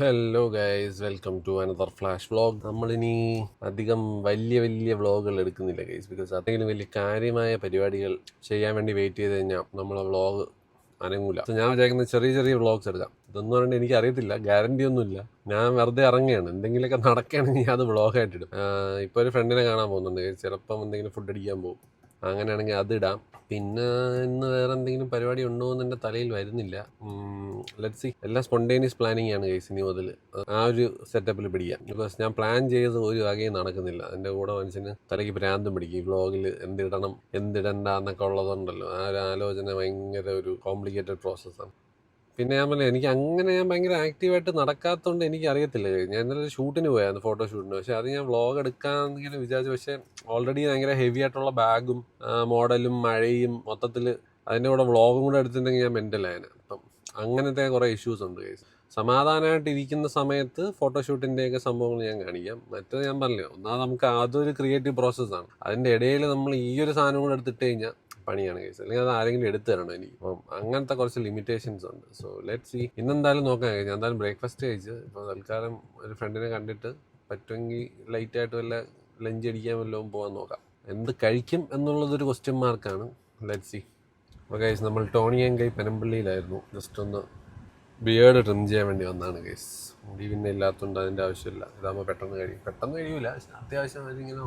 Hello guys, welcome to another flash vlog. നമ്മളിനി അധികം വലിയ വലിയ വ്ളോഗുകൾ എടുക്കുന്നില്ല ഗൈസ്, ബിക്കോസ് എന്തെങ്കിലും വലിയ കാര്യമായ പരിപാടികൾ ചെയ്യാൻ വേണ്ടി വെയിറ്റ് ചെയ്ത് കഴിഞ്ഞാൽ നമ്മളെ വ്ളോഗ് അനങ്ങൂല. ഞാൻ വിചാരിക്കുന്നത് ചെറിയ ചെറിയ വ്ളോഗ്സ് എടുക്കാം. ഇതൊന്നും പറഞ്ഞാൽ എനിക്ക് അറിയത്തില്ല, ഗ്യാരണ്ടി ഒന്നുമില്ല. ഞാൻ വെറുതെ ഇറങ്ങുകയാണ്. എന്തെങ്കിലുമൊക്കെ നടക്കുകയാണെങ്കിൽ അത് വ്ളോഗായിട്ട് ഇടും. ഇപ്പോൾ ഒരു ഫ്രണ്ടിനെ കാണാൻ പോകുന്നുണ്ട്, ചിലപ്പം എന്തെങ്കിലും ഫുഡ് അടിക്കാൻ പോകും. അങ്ങനെയാണെങ്കിൽ അതിടാം. പിന്നെ ഇന്ന് വേറെ എന്തെങ്കിലും പരിപാടി ഉണ്ടോ എന്ന് എൻ്റെ തലയിൽ വരുന്നില്ല. Let's see. എല്ലാം സ്പോണ്ടേനിയസ് പ്ലാനിങ് ആണ് ഗൈസ്. ഇനി മുതൽ ആ ഒരു സെറ്റപ്പിൽ പിടിക്കാം. ബിക്കോസ് ഞാൻ പ്ലാൻ ചെയ്ത് ഒരു വകയും നടക്കുന്നില്ല. എൻ്റെ കൂടെ മനുഷ്യന് തലയ്ക്ക് ഭ്രാന്തും പിടിക്കും. ഈ വ്ളോഗിൽ എന്തിടണം എന്തിടണ്ട എന്നൊക്കെ ഉള്ളതുണ്ടല്ലോ. ആ ഒരു ആലോചന ഭയങ്കര ഒരു കോംപ്ലിക്കേറ്റഡ് പ്രോസസ്സാണ്. പിന്നെ ഞാൻ പറഞ്ഞു, ഞാൻ ഭയങ്കര ആക്റ്റീവായിട്ട് നടക്കാത്തതുകൊണ്ട് എനിക്ക് അറിയത്തില്ല. ഞാൻ ഇന്നലെ ഷൂട്ടിന് പോയായിരുന്നു, ഫോട്ടോഷൂട്ടിന്. പക്ഷെ അത് ഞാൻ വ്ളോഗ് എടുക്കാമെന്നിങ്ങനെ വിചാരിച്ചു. പക്ഷേ ഓൾറെഡി ഭയങ്കര ഹെവി ആയിട്ടുള്ള ബാഗും മോഡലും മഴയും മൊത്തത്തിൽ അതിൻ്റെ കൂടെ വ്ളോഗും കൂടെ എടുത്തിട്ടുണ്ടെങ്കിൽ ഞാൻ മെൻ്റലായതിന്. അപ്പം അങ്ങനത്തെ കുറേ ഇഷ്യൂസ് ഉണ്ട് കേസ്. സമാധാനമായിട്ട് ഇരിക്കുന്ന സമയത്ത് ഫോട്ടോഷൂട്ടിൻ്റെയൊക്കെ സംഭവങ്ങൾ ഞാൻ കാണിക്കാം. മറ്റേത് ഞാൻ പറഞ്ഞില്ല, ഒന്നാമത് നമുക്ക് അതൊരു ക്രിയേറ്റീവ് പ്രോസസ്സാണ്. അതിൻ്റെ ഇടയിൽ നമ്മൾ ഈ ഒരു സാധനം കൂടെ എടുത്തിട്ട് കഴിഞ്ഞാൽ പണിയാണ് കേസ്. അല്ലെങ്കിൽ അത് ആരെങ്കിലും എടുത്തു തരണം എനിക്ക്. അപ്പം അങ്ങനത്തെ കുറച്ച് ലിമിറ്റേഷൻസ് ഉണ്ട്. So let's see. ഇന്നെന്തായാലും നോക്കാൻ കഴിയും. ഞാൻ എന്തായാലും ബ്രേക്ക്ഫാസ്റ്റ് കഴിച്ച് ഇപ്പോൾ തൽക്കാലം ഒരു ഫ്രണ്ടിനെ കണ്ടിട്ട് പറ്റുമെങ്കിൽ ലൈറ്റായിട്ട് വല്ല ലഞ്ച് അടിക്കാൻ വല്ലതും പോകാൻ നോക്കാം. എന്ത് കഴിക്കും എന്നുള്ളതൊരു ക്വസ്റ്റ്യൻ മാർക്കാണ്. Let's see. അപ്പോൾ ഗൈസ്, നമ്മൾ ടോണിയങ്കൈ പെനമ്പള്ളിയിലായിരുന്നു. ജസ്റ്റ് ഒന്ന് ബിയേർഡ് ട്രിം ചെയ്യാൻ വേണ്ടി വന്നതാണ് ഗൈസ്. മുടി പിന്നെ ഇല്ലാത്തതുകൊണ്ട് അതിൻ്റെ ആവശ്യമില്ല. ഇതാകുമ്പോൾ പെട്ടെന്ന് കഴിയില്ല. അത്യാവശ്യം അതിങ്ങനെ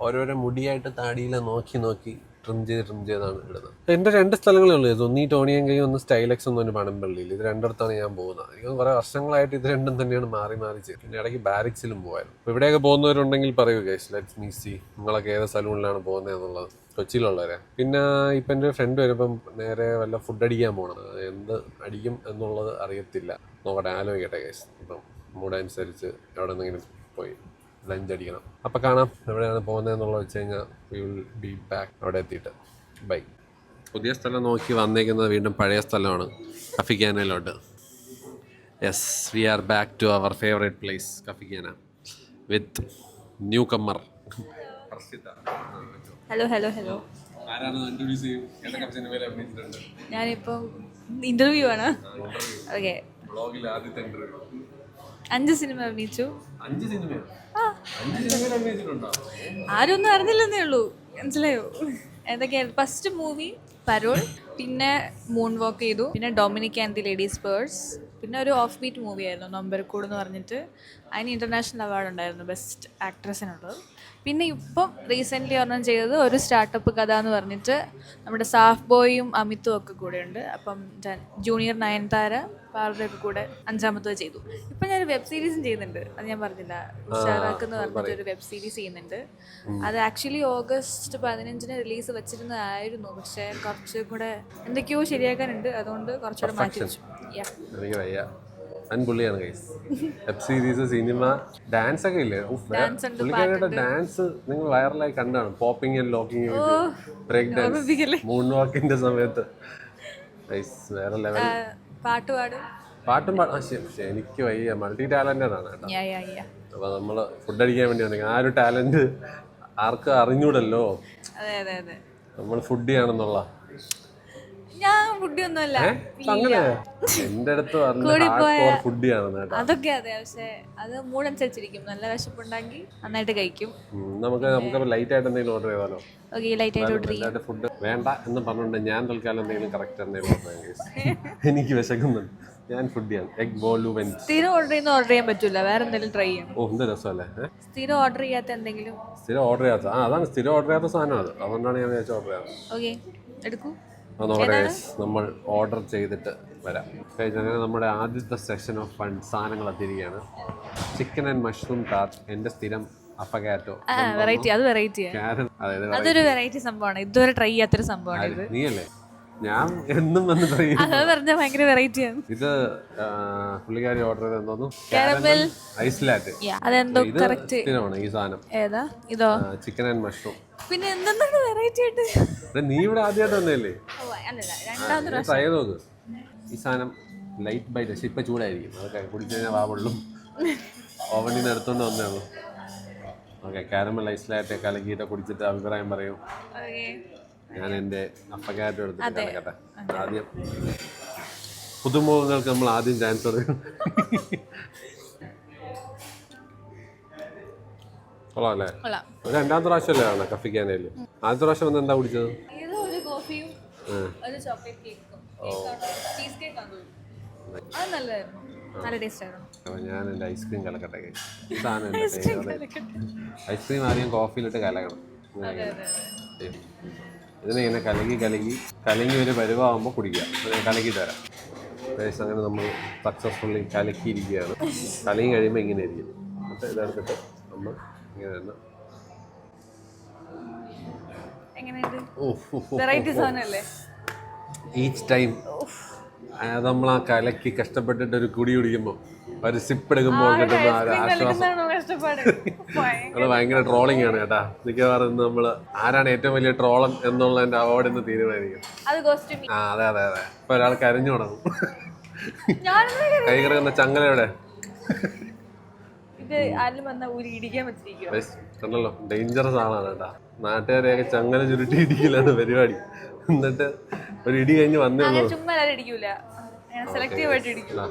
ഓരോരോ മുടിയായിട്ട് താടിയിൽ നോക്കി ട്രിം ചെയ്താണ് ഇടുന്നത്. എൻ്റെ 2 സ്ഥലങ്ങളേ ഉള്ളൂ. ഒന്ന് ഈ ടോണിയങ്കൈ, ഒന്ന് സ്റ്റൈലെക്സ്, ഒന്ന് പനമ്പള്ളിയിൽ. ഇത് രണ്ടിടത്താണ് ഞാൻ പോകുന്നത്. എനിക്ക് കുറേ വർഷങ്ങളായിട്ട് ഇത് രണ്ടും തന്നെയാണ് മാറി ചെയ്ത്. പിന്നെ ഇടയ്ക്ക് ബാരിക്സിലും പോയായിരുന്നു. അപ്പോൾ ഇവിടെയൊക്കെ പോകുന്നവരുണ്ടെങ്കിൽ പറയൂ ഗൈസ്, ലെറ്റ്സ് മീ സീ. നിങ്ങളൊക്കെ ഏത് സലൂണിലാണ് പോകുന്നത് എന്നുള്ളത്, കൊച്ചിയിലുള്ളവരെ. പിന്നെ ഇപ്പം എൻ്റെ ഫ്രണ്ട് വരുമ്പം നേരെ വല്ല ഫുഡ് അടിക്കാൻ പോകണം. എന്ത് അടിക്കും എന്നുള്ളത് അറിയത്തില്ല. നോക്കട്ടെ, ആലോചിക്കട്ടെ ഗൈസ്. ഇപ്പം മൂടനുസരിച്ച് എവിടെ നിന്നെങ്കിലും പോയി ലഞ്ച് അടിക്കണം. അപ്പം കാണാം എവിടെയാണ് പോകുന്നതെന്നുള്ളത് വെച്ച് കഴിഞ്ഞാൽ വി വിൽ ബി ബാക്ക് അവിടെ എത്തിയിട്ട്. ബൈ. പുതിയ സ്ഥലം നോക്കി വന്നേക്കുന്നത് വീണ്ടും പഴയ സ്ഥലമാണ്, കഫിക്കാനയിലോട്ട്. Yes, we are back to our favourite place, Kaffikana, with newcomer. Hello hello hello. ഞാനിപ്പം ഇന്റർവ്യൂ ആണ്. ഓക്കെ. 5 സിനിമ അഭിനയിച്ചു. ആരും ഒന്നും അറിഞ്ഞില്ലെന്നേ ഉള്ളൂ, മനസ്സിലായോ? എന്തൊക്കെയായിരുന്നു ഫസ്റ്റ് മൂവി? പരോൾ. പിന്നെ മൂൺ വാക്ക് ചെയ്തു. പിന്നെ Dominic and the ladies purse. പിന്നെ ഒരു ഓഫ് ബീറ്റ് മൂവി ആയിരുന്നു, നൊമ്പരക്കൂട് എന്ന് പറഞ്ഞിട്ട്. അതിന് ഇൻ്റർനാഷണൽ അവാർഡ് ഉണ്ടായിരുന്നു ബെസ്റ്റ് ആക്ട്രസിനുള്ളത്. പിന്നെ ഇപ്പം റീസെൻ്റ്ലി ഒരെണ്ണം ചെയ്തത് ഒരു സ്റ്റാർട്ടപ്പ് കഥ എന്ന് പറഞ്ഞിട്ട് നമ്മുടെ സാഫ് ബോയും അമിതും ഒക്കെ കൂടെ ഉണ്ട്. അപ്പം ജൂനിയർ നയൻതാര പാർവതിയൊക്കെ കൂടെ 5ാമത്തത് ചെയ്തു. ഇപ്പം ഞാനൊരു വെബ് സീരീസും ചെയ്യുന്നുണ്ട്. അത് ഞാൻ പറഞ്ഞില്ല, ഉഷാറാക്ക് എന്ന് പറഞ്ഞിട്ട് ഒരു വെബ് സീരീസ് ചെയ്യുന്നുണ്ട്. അത് ആക്ച്വലി ഓഗസ്റ്റ് 15-ന് റിലീസ് വെച്ചിരുന്നതായിരുന്നു. പക്ഷേ കുറച്ചും കൂടെ എന്തൊക്കെയോ ശരിയാക്കാനുണ്ട്, അതുകൊണ്ട് കുറച്ചുകൂടെ മാറ്റി വെച്ചു. പുള്ളിയാണ് guys. Web series, cinema, dance ഒക്കെ ഇല്ലേ? പുള്ളിക്കാരുടെ ഡാൻസ് നിങ്ങൾ വൈറലായി കണ്ടാണ്. Popping and locking, break dance, moon വാക്കിന്റെ സമയത്ത് വേറെ ലെവൽ. പാട്ടും പക്ഷെ എനിക്ക് വയ്യ. മൾട്ടി ടാലന്റഡ് ആണ് കേട്ടോ. അപ്പൊ നമ്മള് ഫുഡ് അടിക്കാൻ വേണ്ടി വന്നെങ്കിൽ ആ ഒരു ടാലന്റ് ആർക്കും അറിഞ്ഞൂടല്ലോ. നമ്മൾ ഫുഡി ആണെന്നുള്ള. ഞാൻ ഫുഡിയൊന്നുമല്ല. എന്റെ അടുത്ത് ഫുഡിയാണ് അതൊക്കെ അതെ, പക്ഷെ അത് മൂടനുസരിച്ചിരിക്കും. നല്ല വിശപ്പുണ്ടെങ്കിൽ നന്നായിട്ട് കഴിക്കും. നമുക്ക് ലൈറ്റ് ആയിട്ട് എന്തെങ്കിലും ഓർഡർ ചെയ്താലോ? ഓക്കെ, ലൈറ്റ് ആയിട്ട് ഓർഡർ ചെയ്യാം. ഫുഡ് വേണ്ട എന്ന് പറഞ്ഞുകൊണ്ട് ഞാൻ തൽക്കാലം എന്തെങ്കിലും കറക്റ്റ് എന്തെങ്കിലും ഓർഡർ ചെയ്യാം. എനിക്ക് വിശക്കുന്നുണ്ട്. ഞാൻ ഫുഡിയാണ്. എഗ് ബോളു വെൻ. സ്ഥിരം ഓർഡർ ചെയ്യാൻ പറ്റില്ല, വേറെ എന്തെങ്കിലും ട്രൈ ചെയ്യണം. ഓ, എന്ത് രസമല്ലേ. സ്ഥിരം ഓർഡർ ചെയ്യാത്ത എന്തെങ്കിലും. സ്ഥിരം ഓർഡർ ചെയ്യാത്ത അതാണ് സ്ഥിരം ഓർഡർ ചെയ്യാത്ത സാധനം. അതുകൊണ്ടാണ് ഞാൻ വിചാരിച്ച ഓർഡർ ചെയ്യാം. ഓക്കെ, എടുക്കൂ. നമ്മൾ ഓർഡർ ചെയ്തിട്ട് വരാം. അങ്ങനെ നമ്മുടെ ആദ്യത്തെ സെക്ഷൻ ഓഫ് ഫണ്ട് സാധനങ്ങൾ എത്തിയിരിക്കുകയാണ്. ചിക്കൻ ആൻഡ് മഷ്റൂം ടാർട്ട്, എൻ്റെ സ്ഥിരം അഫഗാറ്റോ. വെറൈറ്റി, അത് വെറൈറ്റിയാണ്. അതൊരു വെറൈറ്റി സംഭവമാണ്, ഇതുവരെ ട്രൈ ചെയ്യാത്തൊരു സംഭവമാണ്. നീ അല്ലേ? ഞാൻ എന്നും വന്ന് ട്രൈ പറഞ്ഞ ഭയങ്കര വെറൈറ്റിയാണ്. ഇത് പുള്ളിക്കാരി ഓർഡർ ചെയ്ത് എന്തോന്നു കാരമൽ ഐസ്ലാറ്റ്. അതെന്തോ കറക്റ്റ് ഈ സാധനം. ഏതാ? ഇതോ? Chicken and mushroom. പിന്നെ എന്താണ് വെറൈറ്റി ആയിട്ട്? നീ ഇവിടെ ആദ്യമായിട്ട് വന്നല്ലേ? ട്രൈ ചെയ്ത് നോക്ക്. ഈ സാധനം ലൈറ്റ് ബൈറ്റ്, പക്ഷെ ഇപ്പൊ ചൂടായിരിക്കും. അതൊക്കെ കുടിച്ചു കഴിഞ്ഞാൽ വാവുള്ളും. ഓവനിൽ നിന്ന് എടുത്തോണ്ട് വന്നേ ഉള്ളൂ. ഓക്കെ, കാരമൽ ഐസ്ലാറ്റ് കലക്കിയിട്ട് കുടിച്ചിട്ട് അഭിപ്രായം പറയും. ഞാൻ എൻ്റെ അഫഗാറ്റോ എടുത്തിട്ട് കലക്കട്ടെ ആദ്യം. പുതുമുഖങ്ങൾക്ക് നമ്മൾ ആദ്യം ചാൻസ് കൊടുക്കും. കൊള്ളാം അല്ലേ? ഒരു രണ്ടാമത്തെ പ്രാവശ്യമല്ലേ ആണ് കഫിക്കാനേല്. ആദ്യത്തെ പ്രാവശ്യം വന്ന് എന്താ കുടിച്ചത്? ഒരു കോഫിയും ഒരു ചോക്ലേറ്റ് കേക്കും. ചീസ് കേക്ക് ആണ്. അത് നല്ലതായിരുന്നു, നല്ല ടേസ്റ്റ് ആയിരുന്നു. ഞാൻ എൻ്റെ ഐസ്ക്രീം കലക്കട്ടെ. ഐസ്ക്രീം ആദ്യം കോഫിയിലിട്ട് കലക്കണം. ഇതിനെ ഇങ്ങനെ കലങ്ങി ഒരു പരുവാകുമ്പോൾ കുടിക്കുക. ഞാൻ കലക്കി തരാം. അങ്ങനെ നമ്മൾ സക്സസ്ഫുള്ളി കലക്കിയിരിക്കുകയാണ്. കലങ്ങി കഴിയുമ്പോൾ ഇങ്ങനെ ഇരിക്കും. എന്നിട്ട് ഇതെടുത്തിട്ട് നമ്മൾ ഇങ്ങനെ തന്നെ ഈച്ച് ടൈം നമ്മൾ ആ കലക്കി കഷ്ടപ്പെട്ടിട്ട് ഒരു കുടി കുടിക്കുമ്പോൾ ഒരു സിപ്പ് എടുക്കുമ്പോൾ കിട്ടുന്ന ആശ്വാസം അത് ഭയങ്കര ട്രോളിങ് ആണ് കേട്ടാ. മിക്കവാറും നമ്മൾ ആരാണ് ഏറ്റവും വലിയ ട്രോളൻ എന്നുള്ളതിന്റെ അവാർഡ് ഇന്ന് തീരുമാനിക്കും. അതെ അതെ അതെ. ഇപ്പൊ ഒരാൾ കരഞ്ഞു തുടങ്ങും. കൈ കിടക്കുന്ന ചങ്ങല എവിടെ? കണ്ടല്ലോ, ഡേഞ്ചറസ് ആളാണ് കേട്ടാ. നാട്ടുകാരെയൊക്കെ ചങ്ങല ചുരുട്ടി ഇടിക്കലാണ് പരിപാടി. എന്നിട്ട് ഒരു ഇടി കഴിഞ്ഞ് വന്നേ ഉള്ളൂ.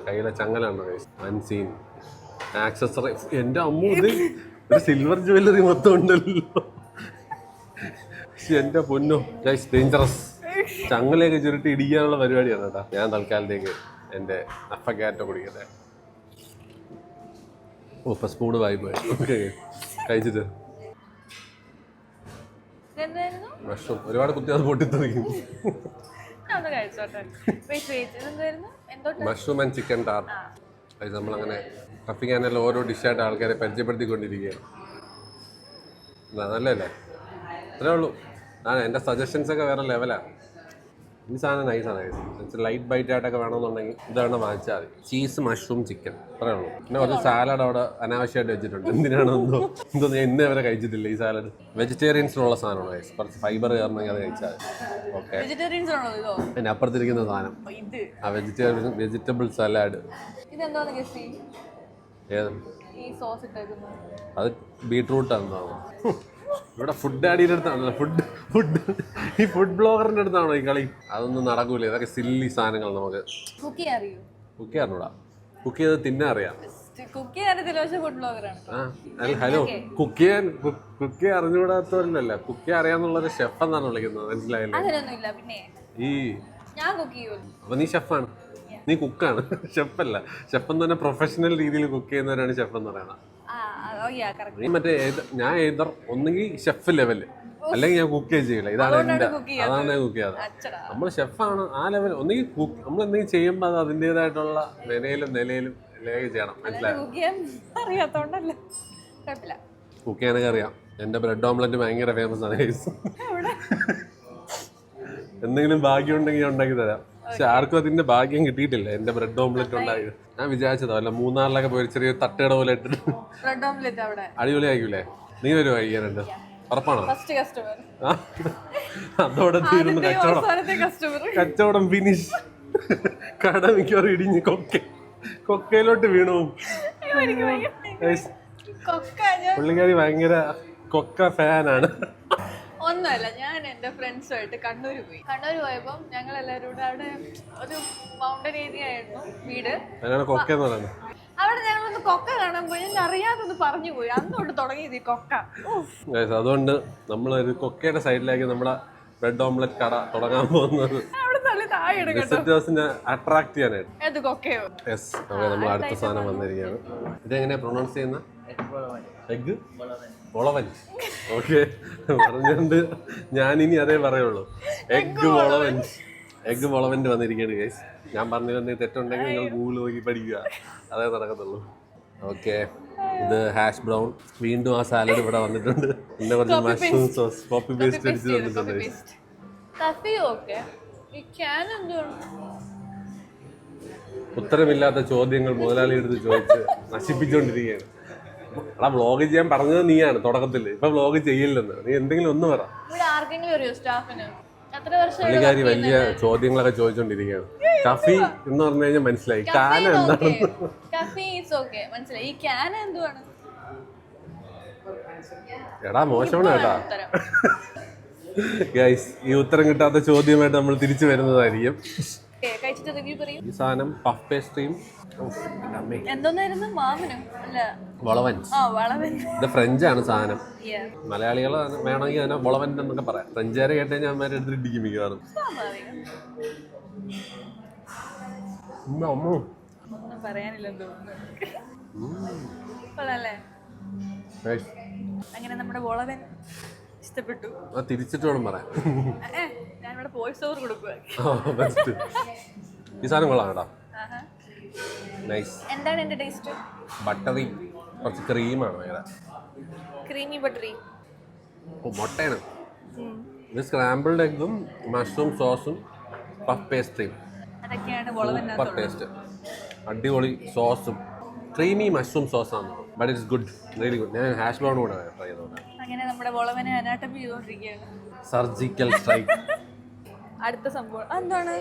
കയ്യിലെ ചങ്ങലാണ് അൻസീൻ ആക്സസറി. എന്റെ അമ്മ, ഇത് ഒരു സിൽവർ ജ്വല്ലറി മൊത്തം ഉണ്ടല്ലോ. എന്റെ പൊന്നോ ഗൈസ്, ഡേഞ്ചറസ്. ചങ്ങലയൊക്കെ ചുരുട്ടി ഇടിക്കാനുള്ള പരിപാടിയാണ് കേട്ടാ. ഞാൻ തൽക്കാലത്തേക്ക് എന്റെ അഫഗാറ്റോ കുടിക്കട്ടെ. ഇപ്പൊ സ്പൂണ് വായി പോയി. ഓക്കെ, കഴിച്ചിട്ട് മഷ്റൂം ഒരുപാട് കുത്തി അത് പൊട്ടിത്തെറിക്കും. Mushroom and chicken tart. അത് നമ്മളങ്ങനെ കഫിക്കാനെല്ലാം ഓരോ ഡിഷായിട്ട് ആൾക്കാരെ പരിചയപ്പെടുത്തിക്കൊണ്ടിരിക്കുകയാണ്. നല്ലല്ലേ? അത്രേ ഉള്ളൂ. എൻ്റെ സജഷൻസ് ഒക്കെ വേറെ ലെവലാണ്. ഈ സാധനം നൈസാണ്. ലൈറ്റ് ബൈറ്റ് ആയിട്ടൊക്കെ വേണമെന്നുണ്ടെങ്കിൽ ഇതാണ് വാങ്ങിച്ചാൽ മതി. ചീസ്, മഷ്റൂം, ചിക്കൻ, അത്രേ ഉള്ളൂ. പിന്നെ കുറച്ച് സാലഡ് അവിടെ അനാവശ്യമായിട്ട് വെച്ചിട്ടുണ്ട്. എന്തിനാണെന്നോ എന്തോ ഞാൻ ഇന്നേ വരെ കഴിച്ചിട്ടില്ല ഈ സാലഡ്. വെജിറ്റേറിയൻസിനുള്ള സാധനമാണ്. കുറച്ച് ഫൈബർ കയറണമെങ്കിൽ അത് കഴിച്ചാൽ ഓക്കെ. പിന്നെ അപ്പുറത്തിരിക്കുന്ന സാധനം ആ വെജിറ്റബിൾ സലാഡ്. ഏത്? അത് ബീട്രൂട്ടാണെന്നോ? ഇവിടെ ഫുഡ് ഡാഡിയുടെ അടുത്താണല്ലോ. ഈ ഫുഡ് ബ്ലോഗറിന്റെ അടുത്താണോ ഈ കളി? അതൊന്നും നടക്കൂല. ഇതൊക്കെ സില്ലി സാധനങ്ങൾ. നമുക്ക് കുക്ക് ചെയ്യാറിനൂടാ. കുക്ക് ചെയ്ത് തിന്നാൻ അറിയാം. ഹലോ, കുക്ക് ചെയ്യാൻ അറിഞ്ഞുകൂടാത്തവരല്ല. കുക്ക് ചെയ്യാൻ അറിയാന്നുള്ളൊരു ഷെഫ് എന്നാണ് വിളിക്കുന്നത്. മനസ്സിലായില്ലേ? ഈ അപ്പൊ നീ ഷെഫാണ്, നീ കുക്കാണ്, ഷെഫല്ല. ഷെഫ് എന്ന് പറഞ്ഞാൽ പ്രൊഫഷണൽ രീതിയിൽ കുക്ക് ചെയ്യുന്നവരാണ് ഷെഫ് എന്ന് പറയുന്നത്. മറ്റേ ഞാൻ ഒന്നെങ്കിൽ ഷെഫ് ലെവല്, അല്ലെങ്കിൽ ഞാൻ കുക്ക് ചെയ്യില്ല. അതാണ് ഞാൻ കുക്ക് ചെയ്യാറ്. നമ്മൾ ഷെഫാണ് ആ ലെവൽ. ഒന്നെങ്കിൽ നമ്മൾ എന്തെങ്കിലും ചെയ്യുമ്പോൾ അത് അതിൻ്റെതായിട്ടുള്ള നിലയിലും ചെയ്യണം. മനസ്സിലായോ? കുക്ക് ചെയ്യാനൊക്കെ അറിയാം. എന്റെ ബ്രെഡ് ഓംലെറ്റ് ഭയങ്കര ഫേമസ് ആണ്. എന്തെങ്കിലും ഭാഗ്യം ഉണ്ടെങ്കിൽ ഞാൻ ഉണ്ടാക്കി തരാം. പക്ഷെ ആർക്കും അതിന്റെ ഭാഗ്യം കിട്ടിയിട്ടില്ല. എന്റെ ബ്രെഡ് ഓംലെറ്റ് ഉണ്ടായത് ഞാൻ വിചാരിച്ചതോ അല്ല. മൂന്നാറിലൊക്കെ പോയി ചെറിയ തട്ടുകട പോലെ ഇട്ടിട്ട് അടിപൊളി ആയിക്കൂലേ? നീ വരുമോ കഴിക്കാനുണ്ട്? ഉറപ്പാണോ? അതോടെ തീരുന്നു കച്ചവടം ഫിനിഷ്. കട മിക്കവാറും ഇടിഞ്ഞ് കൊക്കയിലോട്ട് വീണു. പുള്ളിക്കാരി ഭയങ്കര കൊക്ക ഫാനാണ്. ഒന്നുമല്ല, ഞാൻ എൻ്റെ ഫ്രണ്ട്സുമായിട്ട് കണ്ണൂർ പോയപ്പോൾ ഞങ്ങൾ എല്ലാവരും കൂടെ അവിടെ ഒരു മൗണ്ടൻ ഏരിയ ആയിരുന്നു വീട്. അവിടെ ഞങ്ങളൊന്ന് കൊക്ക കാണാൻ പോയി. ഞാൻ അറിയാതൊന്ന് പറഞ്ഞു പോയി. അന്നോട്ട് തുടങ്ങിയത് ഈ കൊക്ക. അതുകൊണ്ട് നമ്മളൊരു കൊക്കയുടെ സൈഡിലേക്ക് നമ്മുടെ ബ്രെഡ് ഓംലെറ്റ് കട തുടങ്ങാൻ പോകുന്നത് അട്രാക്ട് ചെയ്യാനായിട്ട്. നമ്മൾ അടുത്ത സാധനം വന്നിരിക്കുകയാണ്. ഇതെങ്ങനെയാ പ്രൊനൗൺസ് ചെയ്യുന്ന? എഗ് മുളവൻ. ഓക്കെ, പറഞ്ഞുകൊണ്ട് ഞാനിനി അതേ പറയുള്ളൂ. എഗ് മുളവൻ്റെ വന്നിരിക്കുകയാണ് ഗൈസ്. ഞാൻ പറഞ്ഞിരുന്ന തെറ്റുണ്ടെങ്കിൽ നിങ്ങൾ ഗൂഗിൾ നോക്കി പഠിക്കുക. അതേ നടക്കത്തുള്ളൂ. ഓക്കെ, ഇത് ഹാഷ് ബ്രൗൺ. വീണ്ടും ആ സാലഡ് ഇവിടെ വന്നിട്ടുണ്ട്. പിന്നെ കുറച്ച് മഷ്റൂം സോസ് കോപ്പി പേസ്റ്റ് അടിച്ച് വന്നിട്ടുണ്ട്. ഉത്തരമില്ലാത്ത ചോദ്യങ്ങൾ മുതലാളി എടുത്ത് ചോദിച്ച് നശിപ്പിച്ചുകൊണ്ടിരിക്കുകയാണ്. എടാ, വ്ളോഗ് ചെയ്യാൻ പറഞ്ഞത് നീയാണ് തുടക്കത്തിൽ. ഇപ്പൊ വ്ളോഗ് ചെയ്യില്ലെന്ന്. നീ എന്തെങ്കിലും ഒന്ന് പറ. പുള്ളിക്കാരി വലിയ ചോദ്യങ്ങളൊക്കെ ചോദിച്ചോണ്ടിരിക്കുകയാണ്. കഫി എന്ന് പറഞ്ഞു കഴിഞ്ഞാൽ മനസ്സിലായി. കാന എന്താണ്? എടാ മോശമാണ് കേട്ടാ ഗൈസ്. ഈ ഉത്തരം കിട്ടാത്ത ചോദ്യമായിട്ട് നമ്മൾ തിരിച്ചു വരുന്നതായിരിക്കും. കഴിച്ചിട്ട് റിവ്യൂ പറയും. ഈ സാധനം പഫ് പേസ്ട്രിയും എന്തോന്നായിരുന്നു? മാമനും അല്ല വളവൻ. വളവൻ. ഇത് ഫ്രഞ്ചാണ് സാധനം. Yeah. മലയാളികൾ വേണമെങ്കിൽ അതിനെ വളവൻ എന്നൊക്കെ പറയാം. ഫ്രഞ്ചുകാരെ കേട്ട് കഴിഞ്ഞാൽ അമ്മമാരെ എടുത്തിട്ട് ഇടിക്കും മിക്കവാറും. സ്വാഭാവികം. ഒന്നും പറയാനില്ലെന്ന് തോന്നുന്നു. കൊള്ളാല്ലേ? അങ്ങനെ നമ്മുടെ വളവൻ ഇഷ്ടപ്പെട്ടു. തിരിച്ചിട്ട് വേണം പറയാം. ഞാനിവിടെ വോയിസ് ഓവർ കൊടുക്കുക. ഈ സാധനം കൊള്ളാം കേട്ടോ. നൈസ്. എന്താണ് എന്റെ ടേസ്റ്റ്? ബട്ടറി, കുറച്ച് ക്രീമാണ് ഭയങ്കര. Creamy buttery. മുട്ടയാണ്. ഇത് സ്ക്രാമ്പിൾഡ് എഗ്ഗും മഷ്റൂം സോസും പഫ് പേസ്ട്രിയും. അതൊക്കെയാണ് സൂപ്പർ ടേസ്റ്റ്. അടിപൊളി സോസും ക്രീമി മഷ്റൂം സോസാണ്. But it's good, really good. ഞാൻ ഹാഷ് ബ്രൗൺ കൂടെ ട്രൈ ചെയ്തോട്ടെ. അങ്ങനെ നമ്മുടെ വളവനെ അനാട്ടമി ചെയ്തുകൊണ്ടിരിക്കുകയാണ്. Surgical strike. അടുത്ത സംഭവം എന്താണ്?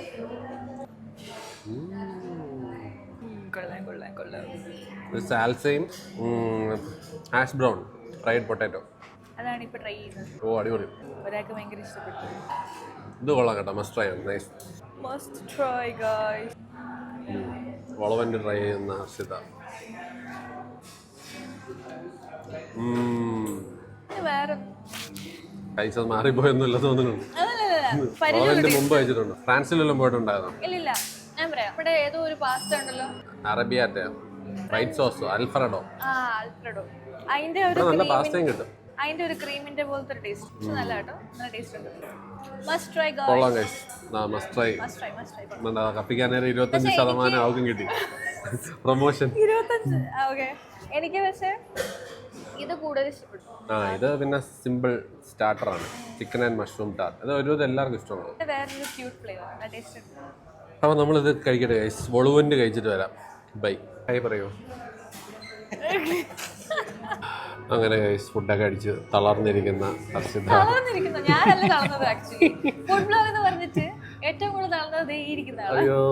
കൊള്ളാം കൊള്ളാം കൊള്ളാം. സാൽസയും ഹാഷ് ബ്രൗൺ ഫ്രൈഡ് പൊട്ടാറ്റോ. അതാണ് ഇപ്പൊ ട്രൈ ചെയ്യുന്നത്. ഓ അടിപൊളി. ഒരാൾക്ക് ഭയങ്കര ഇഷ്ടപ്പെട്ടു. ഇത് കൊള്ളാം കേട്ടോ. മസ്റ്റ് ട്രൈ ആണ്. നൈസ്. Must try guys. വളവൻ്റെ ട്രൈ ചെയ്യുന്ന ഹർഷിത. വേറെ പൈസ മാറിപ്പോയൊന്നുമില്ല തോന്നുന്നുണ്ട്. വളവൻ്റെ മുമ്പ് കഴിച്ചിട്ടുണ്ട്. ഫ്രാൻസിലെല്ലാം പോയിട്ടുണ്ടായിരുന്നു. ഇല്ലില്ല, ഞാൻ പറയാം. ഇവിടെ ഏതോ ഒരു പാസ്ത ഉണ്ടല്ലോ, അറബിയാറ്റ വൈറ്റ് സോസ്, അൽഫ്രഡോ. അൽഫ്രഡോ. അതിന്റെ ഒരു നല്ല പാസ്തയും കിട്ടും. അതിന്റെ ഒരു ക്രീമിന്റെ പോലത്തെ ഒരു ടേസ്റ്റ്. നല്ല കേട്ടോ, നല്ല ടേസ്റ്റ് ഉണ്ട്. Must try guys. കൊള്ളാം ഗൈസ്. Must try. കപ്പിക്കാനേരം 25% ആവുകയും കിട്ടി. പ്രൊമോഷൻ 25. ഓക്കെ. എനിക്ക് പക്ഷേ ഇത് കൂടുതൽ ഇഷ്ടപ്പെട്ടു. ഇത് പിന്നെ സിമ്പിൾ സ്റ്റാർട്ടർ ആണ്. Chicken and mushroom tart. അത് ഒരു എല്ലാവർക്കും ഇഷ്ടമാണ്. വേറൊരു ക്യൂട്ട് ഫ്ലേവർ, നല്ല ടേസ്റ്റ് ഉണ്ട്. അപ്പോൾ നമ്മളിത് കഴിക്കട്ടെ ഗൈസ്. വളുവൻ്റെ കഴിച്ചിട്ട് വരാം. ബൈ. ബൈ പറയൂ. അങ്ങനെ ഗൈസ് ഫുഡൊക്കെ അടിച്ച് തളർന്നിരിക്കുന്ന ഹർഷിത. ഞാനല്ല തളർന്നത് ആക്ച്വലി. ഫുഡ് ബ്ലോഗ് എന്ന് പറഞ്ഞിട്ട് ഏറ്റവും കൂടുതൽ തളർന്നത് ഈ ഇരിക്കുന്ന ആളാണ്. അയ്യോ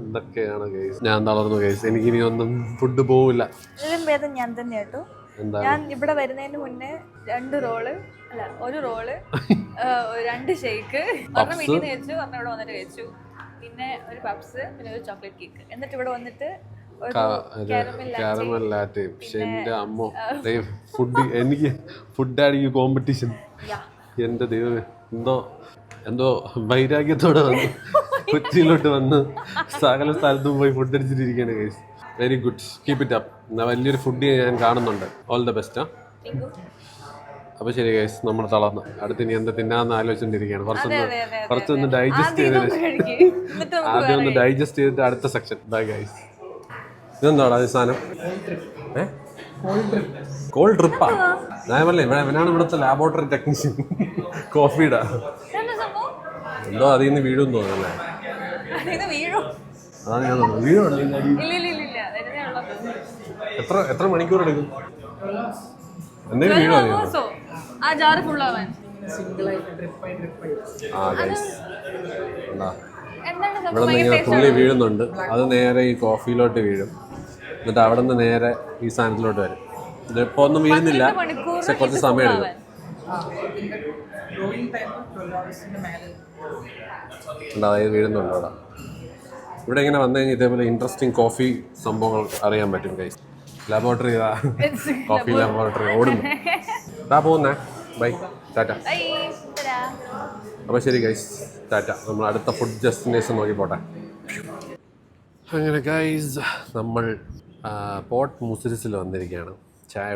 എന്തൊക്കെയാണ് ഗൈസ്. ഞാൻ തളർന്നു ഗൈസ്. എനിക്കിനി ഒന്നും ഫുഡ് പോവില്ല. ഇതിലും ഭേദം ഞാൻ തന്നെ കേട്ടോ. ഞാൻ ഇവിടെ വരുന്നതിന് മുന്നേ 2 റോള് അല്ല 1 റോള് 2 ഷേക്ക്, ഒരെണ്ണം വീട്ടിൽ നിന്ന് കഴിച്ചു, ഒരെണ്ണം ഇവിടെ വന്നിട്ട് കഴിച്ചു, പിന്നെ ഒരു പപ്സ്, പിന്നെ ഒരു ചോക്ലേറ്റ് കേക്ക്. എന്നിട്ട് ഇവിടെ വന്നിട്ട് കാരമൽ ലാറ്റെ. പക്ഷെ എൻ്റെ അമ്മ ഫുഡ്, എനിക്ക് ഫുഡ് ആണെങ്കിൽ കോമ്പറ്റീഷൻ. എൻ്റെ ദൈവമേ, എന്തോ വൈരാഗ്യത്തോടെ വന്ന് കൊച്ചിയിലോട്ട് വന്ന് സകല സ്ഥലത്തും പോയി ഫുഡ് അടിച്ചിട്ടിരിക്കുകയാണ് guys. Very good, keep it up. എന്നാൽ വലിയൊരു ഫുഡ് ഞാൻ കാണുന്നുണ്ട്. All the best. അപ്പോൾ ശരി ഗൈസ്, നമ്മൾ തളർന്നു. അടുത്ത് ഇനി എന്താ തിന്നാന്ന് ആലോചിച്ചുകൊണ്ടിരിക്കുകയാണ്. കുറച്ചൊന്ന് ഡൈജസ്റ്റ് ചെയ്തിട്ട് ആദ്യം ഒന്ന് ഡൈജസ്റ്റ് ചെയ്തിട്ട് അടുത്ത സെക്ഷൻ. Bye guys. ഇതെന്താടാ ഈ സാധനം? കോൾഡ് ട്രിപ്പാ? ഞാൻ പറഞ്ഞേ ഇവനാണ് ഇവിടുത്തെ ലാബോറട്ടറി ടെക്നീഷ്യൻ. കോഫിയുടെ എന്തോ അതിൽ നിന്ന് വീഴും തോന്നുന്നല്ലേ? അതാണ് ഞാൻ തോന്നുന്നു. വീഴുവാണ്. എത്ര മണിക്കൂർ എടുക്കും? എന്തെങ്കിലും വീഴുവാ? ഇവിടെ നിന്ന് ഇങ്ങനെ തുള്ളി വീഴുന്നുണ്ട്. അത് നേരെ ഈ കോഫിയിലോട്ട് വീഴും. എന്നിട്ട് അവിടെ നിന്ന് നേരെ ഈ സാധനത്തിലോട്ട് വരും. ഇതിപ്പോൾ ഒന്നും വീഴുന്നില്ല, പക്ഷെ കുറച്ച് സമയം എടുക്കും. അതായത് വീഴുന്നുണ്ട് അവിടെ. ഇവിടെ ഇങ്ങനെ വന്നു കഴിഞ്ഞാൽ ഇതേപോലെ ഇൻട്രസ്റ്റിംഗ് കോഫി സംഭവങ്ങൾ അറിയാൻ പറ്റും ഗൈസ്. ലാബോറട്ടറി കോഫി ലാബോറട്ടറി ഓടുന്നു. പോകുന്നേ. ബൈ, ടാറ്റ. അപ്പോൾ ശരി ഗൈസ്, ടാറ്റ. നമ്മൾ അടുത്ത ഫുഡ് ഡെസ്റ്റിനേഷൻ നോക്കി പോട്ടെ. അങ്ങനെ ഗൈസ്, നമ്മൾ പോർട്ട് മുസിരിസിൽ വന്നിരിക്കുകയാണ് ചായ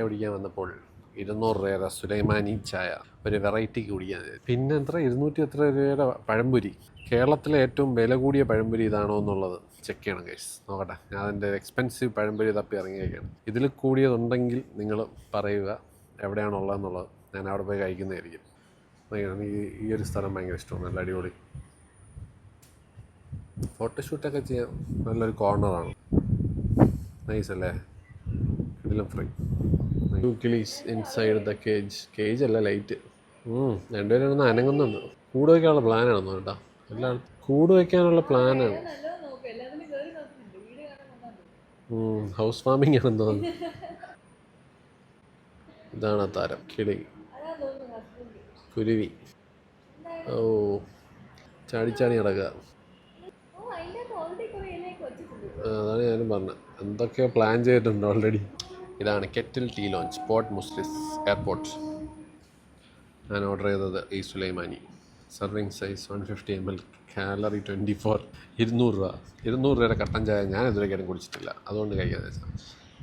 കുടിക്കാൻ വന്നപ്പോൾ 200 രൂപയുടെ സുലൈമാനി ചായ, ഒരു വെറൈറ്റിക്ക് കുടിക്കാൻ. പിന്നെ 200 എത്ര രൂപയുടെ പഴംപൊരി. കേരളത്തിലെ ഏറ്റവും വില കൂടിയ പഴംപൊരി ഇതാണോ എന്നുള്ളത് ചെക്ക് ചെയ്യണം ഗൈസ്. നോക്കട്ടെ, ഞാൻ അതിൻ്റെ എക്സ്പെൻസീവ് പഴംപൊരി തപ്പി ഇറങ്ങിയേക്കാണ്. ഇതിൽ കൂടിയതുണ്ടെങ്കിൽ നിങ്ങൾ പറയുക എവിടെയാണുള്ളതെന്നുള്ളത്. ഞാൻ അവിടെ പോയി കഴിക്കുന്നതായിരിക്കും. ഈ ഒരു സ്ഥലം ഭയങ്കര ഇഷ്ടമാണ്. നല്ല അടിപൊളി ഫോട്ടോഷൂട്ടൊക്കെ ചെയ്യാൻ നല്ലൊരു കോർണറാണ്. നൈസ് അല്ലേ? ഇതിലും ഫ്രീ. കിളീസ് ഇൻസൈഡ് ദ കേജ് അല്ല, ലൈറ്റ്. രണ്ടുപേരും ഒന്ന് അനങ്ങുന്നുണ്ട്. കൂട് വയ്ക്കാനുള്ള പ്ലാനാണെന്നോ കേട്ടോ. എല്ലാം കൂട് വയ്ക്കാനുള്ള പ്ലാനാണ്. ഹൗസ് ഫാമിംഗ് ആണെന്ന് തോന്നുന്നു. ഇതാണ് ആ താരം, കിളി, കുരുവി. ഓ, ചാടി നടക്കുക. അതാണ് ഞാനും പറഞ്ഞത്, എന്തൊക്കെയോ പ്ലാൻ ചെയ്തിട്ടുണ്ട് ഓൾറെഡി. ഇതാണ് കെറ്റിൽ ടീ ലോഞ്ച് പോർട്ട് മുസ്ലിസ് എയർപോർട്ട്. ഞാൻ ഓർഡർ ചെയ്തത് ഈ sulaimani. Serving size 150 ml, calorie 24, 200 രൂപ. 200 രൂപയുടെ കട്ടൻ ചായ ഞാൻ ഇതുവരെയായിട്ടും കുടിച്ചിട്ടില്ല, അതുകൊണ്ട് കഴിക്കാതെ വെച്ചാൽ.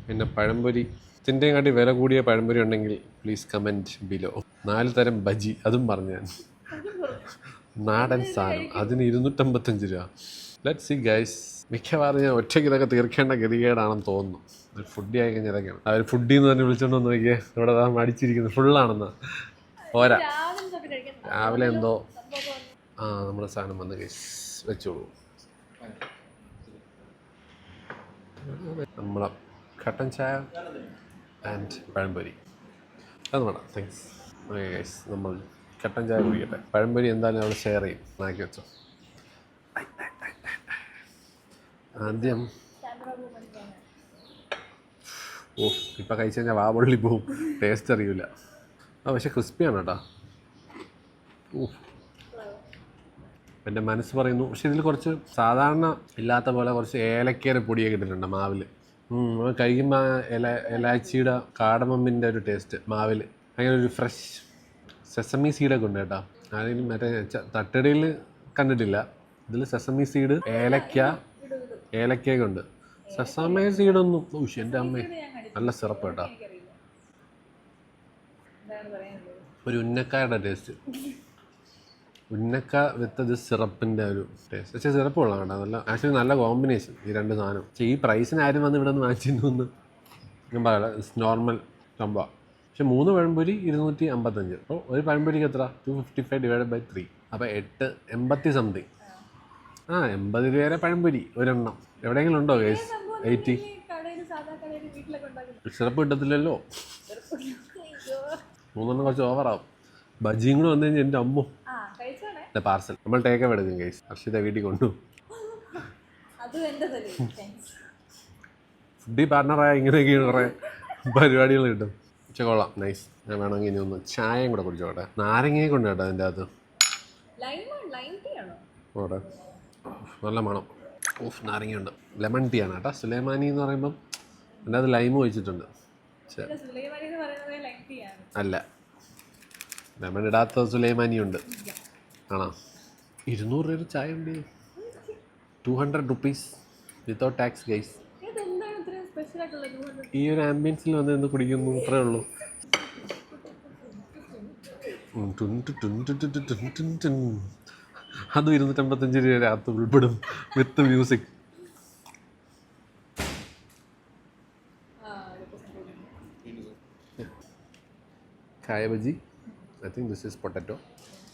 പിന്നെ പഴംപൊരി, ഇതിൻ്റെയും കാട്ടി വില കൂടിയ പഴംപൊരി ഉണ്ടെങ്കിൽ പ്ലീസ് കമൻറ്റ് ബിലോ. 4 തരം ബജി, അതും പറഞ്ഞു ഞാൻ. നാടൻ സാധനം, അതിന് 255 രൂപ. Let see guys. മിക്കവാറും ഞാൻ ഒറ്റയ്ക്ക് ഇതൊക്കെ തീർക്കേണ്ട ഗതികേടാണെന്ന് തോന്നുന്നു. ഒരു ഫുഡി ആയി കഴിഞ്ഞാൽ ഇതൊക്കെയാണ്. അവർ ഫുഡി എന്ന് പറഞ്ഞ് വിളിച്ചോണ്ട് വന്ന് നോക്കിയേ, ഇവിടെ മടിച്ചിരിക്കുന്നത് ഫുള്ളാണെന്ന്. പോരാ, രാവിലെ എന്തോ നമ്മുടെ സാധനം വന്ന് ഗൈസ് വെച്ചോളൂ. നമ്മളെ കട്ടൻ ചായ ആൻഡ് പഴംപൊരി അത് വേണം. താങ്ക്സ്. ഓക്കെ ഗൈസ്, നമ്മൾ കട്ടൻ ചായ കുടിക്കട്ടെ. പഴംപൊരി എന്തായാലും നമ്മൾ ഷെയർ ചെയ്യും. ആക്കി വെച്ചോ. ആദ്യം ഇപ്പം കഴിച്ച് കഴിഞ്ഞാൽ വാവള്ളി പോവും, ടേസ്റ്റ് അറിയില്ല. പക്ഷെ ക്രിസ്പിയാണ് കേട്ടോ. എൻ്റെ മനസ്സ് പറയുന്നു. പക്ഷെ ഇതിൽ കുറച്ച് സാധാരണ ഇല്ലാത്ത പോലെ കുറച്ച് ഏലക്കയുടെ പൊടിയൊക്കെ ഇട്ടിട്ടുണ്ട് മാവിൽ. കഴിക്കുമ്പോൾ ഇലാച്ചിയുടെ കാടമമ്മിൻ്റെ ഒരു ടേസ്റ്റ് മാവിൽ. അങ്ങനെ ഒരു ഫ്രഷ് സെസമി സീഡൊക്കെ ഉണ്ട് കേട്ടോ. ആരെങ്കിലും മറ്റേ തട്ടടിയിൽ കണ്ടിട്ടില്ല. ഇതിൽ സെസമി സീഡ്, ഏലക്കയൊക്കെ ഉണ്ട്. സെസമി സീഡൊന്നും എൻ്റെ അമ്മേ നല്ല സിറപ്പ് കേട്ടോ. ഒരു ഉന്നക്കായുടെ ടേസ്റ്റ്, ഉന്നക്ക വിത്ത് ഇത് സിറപ്പിൻ്റെ ഒരു ടേസ്റ്റ്. പക്ഷേ സിറപ്പ് കൊള്ളാം കേട്ടോ. നല്ല ആക്ച്വലി നല്ല കോമ്പിനേഷൻ ഈ രണ്ട് സാധനം. പക്ഷേ ഈ പ്രൈസിന് ആരും വന്ന് ഇവിടെ നിന്ന് വാങ്ങിച്ചിരുന്നു ഞാൻ പറയല. നോർമൽ സംഭവം. പക്ഷെ 3 പഴംപൊരി 255. അപ്പോൾ ഒരു പഴംപൊരിക്ക് എത്ര? 255/3. അപ്പോൾ 80 സംതിങ്. 80 രൂപ പഴംപൊരി ഒരെണ്ണം. എവിടെയെങ്കിലും ഉണ്ടോ ഗൈസ്? 80. സിറപ്പ് കിട്ടത്തില്ലല്ലോ. 3 കുറച്ച് ഓവറാവും. ബജിയും കൂടെ വന്നു കഴിഞ്ഞാൽ എൻ്റെ അമ്മോ. പാർസൽ നമ്മൾ ടേക്ക് അവേ എടുക്കും ഗൈസ്. ഹർഷിത വീട്ടിൽ കൊണ്ടു. ഫുഡി പാർട്ണറായ ഇങ്ങനെയൊക്കെ കുറേ പരിപാടികൾ കിട്ടും. പക്ഷെ കൊള്ളാം, നൈസ്. ഞാൻ വേണമെങ്കിൽ ഇനി ഒന്ന് ചായയും കൂടെ കുടിച്ചോട്ടെ. നാരങ്ങയെ കൊണ്ട് കേട്ടോ അതിൻ്റെ അകത്ത്. ഓടെ നല്ല മണം. നാരങ്ങയുണ്ട്. ലെമൺ ടീ ആണ് കേട്ടോ. സുലൈമാനി എന്ന് പറയുമ്പം എൻ്റെ അത് ലൈം ഒഴിച്ചിട്ടുണ്ട്. അല്ല, ലെമൺ ഇടാത്ത സുലൈമാനി ഉണ്ട്. ആണോ? 200 രൂപ ചായ ഉണ്ട്. 200 rupees വിത്തൗട്ട് ടാക്സ് ഗൈസ്. ഈ ഒരു ആംബിയൻസിൽ വന്ന് നിന്ന് കുടിക്കുന്നു, അത്രേ ഉള്ളൂ. അതും 255 രൂപ അകത്ത് ഉൾപ്പെടും വിത്ത് മ്യൂസിക്. കായ bajji. I think this is potato,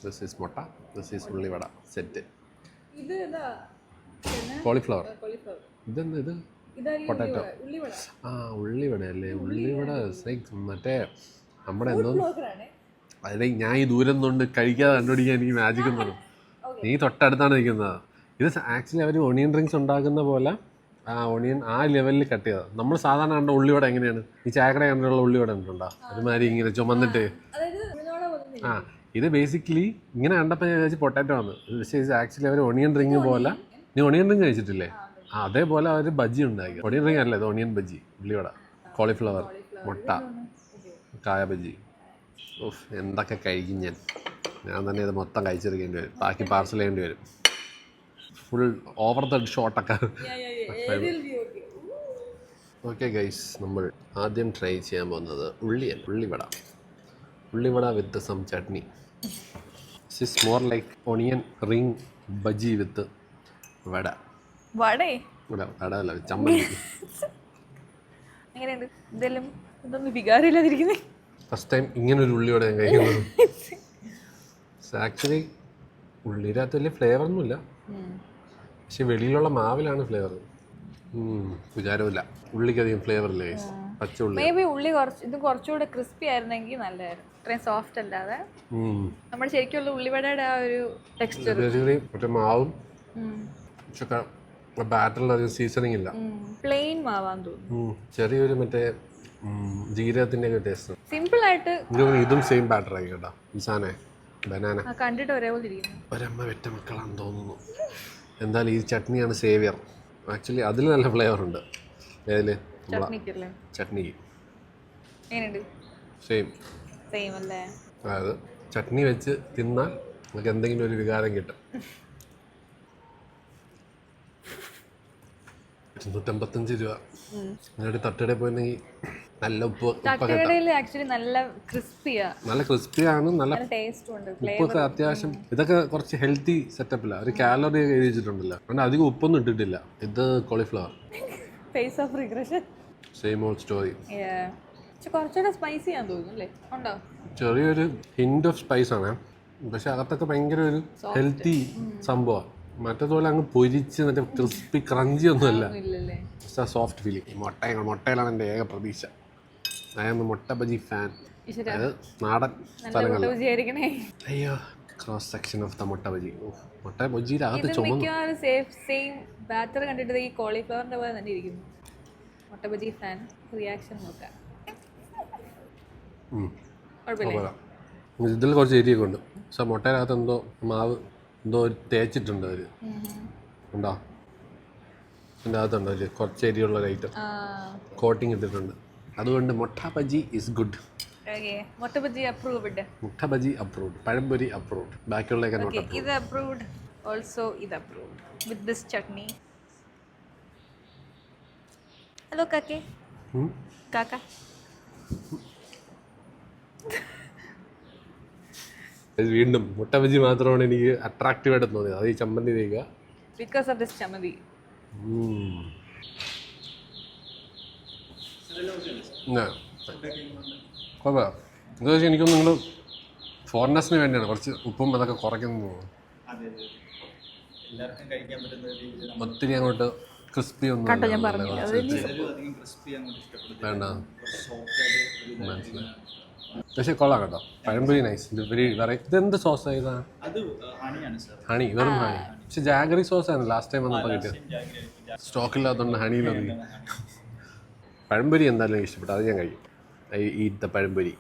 this is mota, this is ഉള്ളിവട സെറ്റ്. കോളിഫ്ലവർ. ഇതെന്താ ഇത്? പൊട്ടാറ്റോ. ഉള്ളിവട അല്ലേ? ഉള്ളിവട മറ്റേ നമ്മുടെ എന്തോ. അതെ, ഞാൻ ഈ ദൂരം നിന്നുകൊണ്ട് കഴിക്കാതെ കണ്ടുപിടിക്കാൻ എനിക്ക് മാജിക് എന്ന് പറയും. നീ തൊട്ടടുത്താണ് നിൽക്കുന്നത്. ഇത് ആക്ച്വലി അവർ ഒണിയൻ ഡ്രിങ്ക്സ് ഉണ്ടാക്കുന്ന പോലെ ഒണിയൻ ആ ലെവലിൽ കട്ട് ചെയ്തത്. നമ്മൾ സാധാരണ കണ്ട ഉള്ളിവട എങ്ങനെയാണ്? ഈ ചായക്കട കണ്ടുള്ള ഉള്ളിവട കണ്ടിട്ടുണ്ടോ? ഒരുമാതിരി ഇങ്ങനെ ചുമന്നിട്ട്. ഇത് ബേസിക്കലി ഇങ്ങനെ കണ്ടപ്പോൾ ഞാൻ വിചാരിച്ചു പൊട്ടാറ്റോ ആണ്. പക്ഷേ ഇത് ആക്ച്വലി അവർ ഒണിയൻ റിങ് പോലെ. നീ ഒണിയൻ റിങ് കഴിച്ചിട്ടില്ലേ? അതേപോലെ അവർ ബജ്ജി ഉണ്ടാക്കി. ഒണിയൻ റിങ് അല്ലേ ഇത്? ഒണിയൻ ബജ്ജി, ഉള്ളിവട, കോളിഫ്ലവർ, മുട്ട, കായ ബജ്ജി. എന്തൊക്കെ കഴിക്കും ഞാൻ തന്നെ ഇത് മൊത്തം കഴിച്ചെടുക്കേണ്ടി വരും. ബാക്കി പാർസൽ ചെയ്യേണ്ടി വരും. ഫുൾ ഓവർ ദ ഷോട്ടൊക്കെ. ഓക്കെ ഗൈസ്, നമ്മൾ ആദ്യം ട്രൈ ചെയ്യാൻ പോകുന്നത് ഉള്ളിവട with some chutney. This is more like onion ring bhaji with vada. അല്ല, ചമ്മന്തി. ഫസ്റ്റ് ടൈം ഇങ്ങനൊരു ഉള്ളിവട ഞാൻ കഴിക്കുന്നത്. ആക്ച്വലി ഉള്ളിയുടെ അകത്ത് വലിയ ഫ്ലേവറൊന്നുമില്ല, പക്ഷെ വെളിയിലുള്ള മാവിലാണ് ഫ്ലേവർ. വിചാരമില്ല, ഉള്ളിക്കധികം ഫ്ലേവർ ഇല്ല. പച്ച ഉള്ളി. മേ ബി ഉള്ളി ഇത് കുറച്ചുകൂടെ ക്രിസ്പി ആയിരുന്നെങ്കിൽ നല്ലതായിരുന്നു. ഇത്രയും സോഫ്റ്റ് അല്ലാതെ നമ്മുടെ ശരിക്കുള്ള ഉള്ളിവടയുടെ ആ ഒരു ടെക്സ്ചർ. മറ്റേ മാവും ബാറ്ററിൽ അധികം സീസണിങ് ഇല്ല. പ്ലെയിൻ മാവാന്ന് തോന്നുന്നു. ചെറിയൊരു മറ്റേ ജീരകത്തിന്റെ ഒക്കെ ടേസ്റ്റ്. സിമ്പിൾ ആയിട്ട് ഇതും സെയിം ബാറ്റർ ആയി കേട്ടോ. ഈ സാധനം ബനാന കണ്ടിട്ട് ഒരേപോലെ ഇരിക്കുന്നു. ഒരമ്മ വെറ്റ മക്കളാണെന്ന് തോന്നുന്നു. എന്തായാലും ഈ ചട്നിയാണ് സേവിയർ. ആക്ച്വലി അതിൽ നല്ല ഫ്ലേവർ ഉണ്ട്. ഏതിൽ? ചട്നിക്കല്ലേ? ചട്നിക്ക് എങ്ങനെയുണ്ട്? സെയിം. സെയിം അല്ലേ? അതായത് ചട്നി വെച്ച് തിന്നാൽ നമുക്ക് എന്തെങ്കിലും ഒരു വികാരം കിട്ടും. 255 രൂപ. എന്നിട്ട് തട്ടുകടയിൽ പോയിരുന്നെങ്കിൽ നല്ല തട്ടുകടയിൽ ആക്ച്വലി നല്ല ക്രിസ്പിയാ, നല്ല ക്രിസ്പിയാണ്, നല്ല ടേസ്റ്റും ഉണ്ട്. ഉപ്പൊക്കെ അത്യാവശ്യം. ഇതൊക്കെ കുറച്ച് ഹെൽത്തി സെറ്റപ്പില്ല, ഒരു കാലറി ഒക്കെ എഴുതി വെച്ചിട്ടുണ്ടല്ലോ, അതുകൊണ്ട് അധികം ഉപ്പൊന്നും ഇട്ടിട്ടില്ല. ഇത് cauliflower. Phase of regression. Same old story. കുറച്ചുകൂടെ സ്പൈസി ആണെന്ന് തോന്നുന്നു അല്ലേ? ഉണ്ടോ? ചെറിയൊരു ഹിന്റ് ഓഫ് സ്പൈസ് ആണ്, പക്ഷെ അകത്തൊക്കെ ഭയങ്കര ഒരു ഹെൽത്തി സംഭവമാണ്. മറ്റേതുപോലെ അങ്ങ് പൊരിച്ച് മറ്റേ ക്രിസ്പി ക്രഞ്ചി ഒന്നുമല്ല, ഇല്ലല്ലേ? Soft feeling. മുട്ടയിലാണ് എൻ്റെ ഏക പ്രതീക്ഷ. ഐ ആം എ മുട്ട ബജി ഫാൻ. അത് നാടൻ സ്ഥലങ്ങളിൽ. അയ്യോ, ക്രോസ് സെക്ഷൻ ഓഫ് ദ മുട്ട ബജി. മുട്ട ബജിയുടെ അകത്ത് ചുമന്നു. സെയിം ബാറ്റർ കണ്ടിട്ട് ഈ കോളിഫ്ലവറിന്റെ പോലെ തന്നെ ഇരിക്കുന്നു. മുട്ട ബജി ഫാൻ റിയാക്ഷൻ നോക്കാം. ഇതിൽ കുറച്ച് എരിയൊക്കെ ഉണ്ട്, പക്ഷെ മുട്ടയിനകത്ത് എന്തോ മാവ് എന്തോ തേച്ചിട്ടുണ്ട് അവർ. ഉണ്ടോ? അതിൻ്റെ അകത്തുണ്ടോ ഒരു കുറച്ച് എരിയുള്ള ഒരു ഐറ്റം കോട്ടിങ് ഇട്ടിട്ടുണ്ട്. അതുകൊണ്ട് മുട്ട ബജി ഈസ് ഗുഡ്. മുട്ട ബജി അപ്രൂവ്ഡ്. മുട്ട ബജി അപ്രൂവ്ഡ്. പഴംപൊരി അപ്രൂവ്ഡ്. ബാക്കിയുള്ളതൊക്കെ നോട്ട് അപ്രൂവ്ഡ്. ഇത് അപ്രൂവ്ഡ്. ഓൾസോ ഇത് approved with this chutney. Hello കാക്കേ. കാക്ക വീണ്ടും മുട്ട ബജി മാത്രമാണ് എനിക്ക് അട്രാക്റ്റീവ് ആയിട്ട് തോന്നിയത്. അത് ഈ ചമ്മന്തി തേക്കുക. ബിക്കോസ് ഓഫ് ദിസ് ചമ്മന്തി. എന്താ വെച്ചാൽ എനിക്കൊന്നും നിങ്ങൾ ഫോറിനേഴ്സിന് വേണ്ടിയാണ് കുറച്ച് ഉപ്പും അതൊക്കെ കുറയ്ക്കുന്നു തോന്നുന്നു. ഒത്തിരി അങ്ങോട്ട് ക്രിസ്പി ഒന്നും വേണ്ട. മനസ്സിലായി. പക്ഷെ കൊള്ളാം കേട്ടോ, പഴംപൊരി നൈസ്. ഇത് വെരി വെറൈറ്റി. ഇതെന്ത് സോസ് ഇതാ? ഹണി, വെറും ഹണി. പക്ഷെ ജാഗറി സോസ് ആണ് ലാസ്റ്റ് ടൈം വന്നപ്പോൾ കിട്ടിയത്. സ്റ്റോക്കില്ലാത്തതുകൊണ്ട് ഹണിയിലൊന്നും. പഴംപൊരി എന്തായാലും ഇഷ്ടപ്പെട്ടു, അത് ഞാൻ കഴിക്കും. ഐ ഈറ്റ് ദ പഴംപൊരി.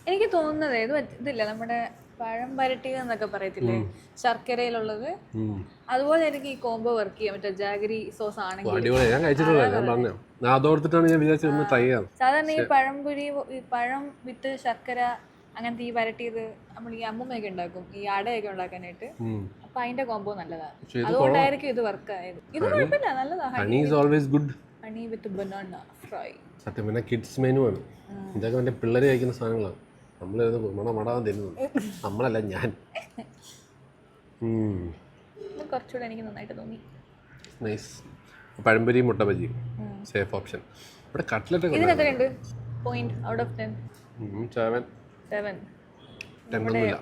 എനിക്ക് തോന്നുന്നത് ഇത് ഇതില്ല, നമ്മുടെ പഴം പരട്ടിക എന്നൊക്കെ പറയത്തില്ലേ, ശർക്കരയിലുള്ളത്. അതുപോലെ എനിക്ക് ഈ കോംബോ വർക്ക് ചെയ്യാം. മറ്റേ ജാഗരി സോസ് ആണെങ്കിൽ അടിപൊളി. ഞാൻ കഴിച്ചിട്ടുള്ള, ഞാൻ പറഞ്ഞു, ഞാൻ അതോർത്തിട്ടാണ് ഞാൻ വിചാരിച്ചത് ഒന്ന് ട്രൈ ചെയ്യാം. സാധാരണ ഈ പഴംപൊരി, ഈ പഴം വിത്ത് ശർക്കര അങ്ങനത്തെ ഈ വരട്ടിയത് നമ്മൾ ഈ അമ്മൂമ്മയൊക്കെ ഉണ്ടാക്കും, ഈ അടയൊക്കെ ഉണ്ടാക്കാനായിട്ട്. അപ്പൊ അതിന്റെ കോംബോ നല്ലതാണ്, അതുകൊണ്ടായിരിക്കും ഇത് വർക്ക് ആയത്. ഇത് കുഴപ്പമില്ല, നല്ലതാണ്. Honey is always good. Honey with banana fry. സത്യം പിന്നെ കിഡ്സ് മെനു ആണ് ഇതൊക്കെ. എൻ്റെ പിള്ളേർ കഴിക്കുന്ന സാധനങ്ങളാണ്. നമ്മളിത് മടാൻ തരുന്നത് നമ്മളല്ല, ഞാൻ. കുറച്ചുകൂടെ എനിക്ക് നന്നായിട്ട് തോന്നി. നൈസ്. പഴംപൊരി മുട്ട ബജി സേഫ് ഓപ്ഷൻ. ഇവിടെ കട്ട്ലറ്റ് ഒക്കെ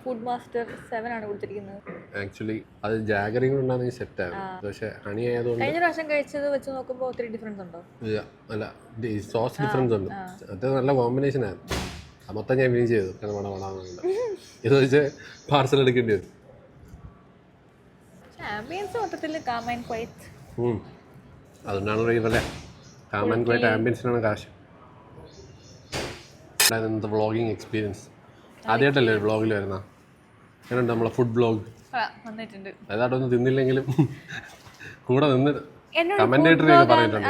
ഫുഡ് മാസ്റ്റർ 7 ആണ് കൊടുത്തിരിക്കുന്നത്. ആക്ച്വലി അത് ജാഗറി കൊണ്ടാണെങ്കിൽ സെറ്റ് ആകും, പക്ഷെ ഹണി ആയതുകൊണ്ട് കഴിഞ്ഞ പ്രാവശ്യം കഴിച്ചത് വെച്ച് നോക്കുമ്പോൾ ഒത്തിരി ഡിഫറൻസ് ഉണ്ടോ? ഇല്ല, അല്ല സോസ് ഡിഫറൻസ് ഉണ്ട്. അത് നല്ല കോമ്പിനേഷൻ ആയിരുന്നു. മൊത്തം ഞാൻ ഫിനിഷ് ചെയ്തു. ഇത് വെച്ച് പാർസൽ എടുക്കേണ്ടി വരും. അതുകൊണ്ടാണ് ഇവരുടെ കാം ആൻഡ് ക്വയറ്റ് ആംബിയൻസിനാണ് കാശ്. വ്ളോഗിങ് എക്സ്പീരിയൻസ് ആദ്യമായിട്ടല്ലേ ഒരു വ്ളോഗിൽ വരുന്ന? എങ്ങനെയുണ്ട് നമ്മളെ ഫുഡ് വ്ളോഗ്? ഏതായിട്ടൊന്നും തിന്നില്ലെങ്കിലും കൂടെ നിന്ന് കമന്റേറ്ററി ഒക്കെ പറഞ്ഞിട്ടുണ്ട്.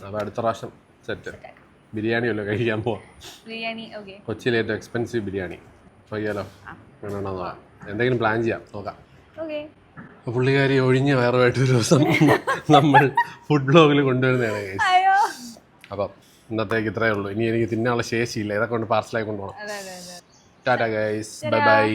അപ്പോൾ അടുത്ത പ്രാവശ്യം സെറ്റ് ബിരിയാണി അല്ലോ കഴിക്കാൻ പോവാം. കൊച്ചിയിലെ ഏറ്റവും എക്സ്പെൻസീവ് ബിരിയാണി നോക്കിയാലോ? വേണമെന്നോ നോക്കാം, എന്തെങ്കിലും പ്ലാൻ ചെയ്യാം, നോക്കാം. അപ്പോൾ പുള്ളിക്കാരി ഒഴിഞ്ഞ വയറുമായിട്ടൊരു ദിവസം നമ്മൾ ഫുഡ് ബ്ലോഗിൽ കൊണ്ടുവരുന്നതാണ്. അപ്പം ഇന്നത്തേക്ക് ഇത്രയേ ഉള്ളൂ. ഇനി എനിക്ക് തിന്നാനുള്ള ശേഷിയില്ല, ഇതൊക്കെ കൊണ്ട് പാർസലായി കൊണ്ടുപോകണം. Tata guys, bye bye.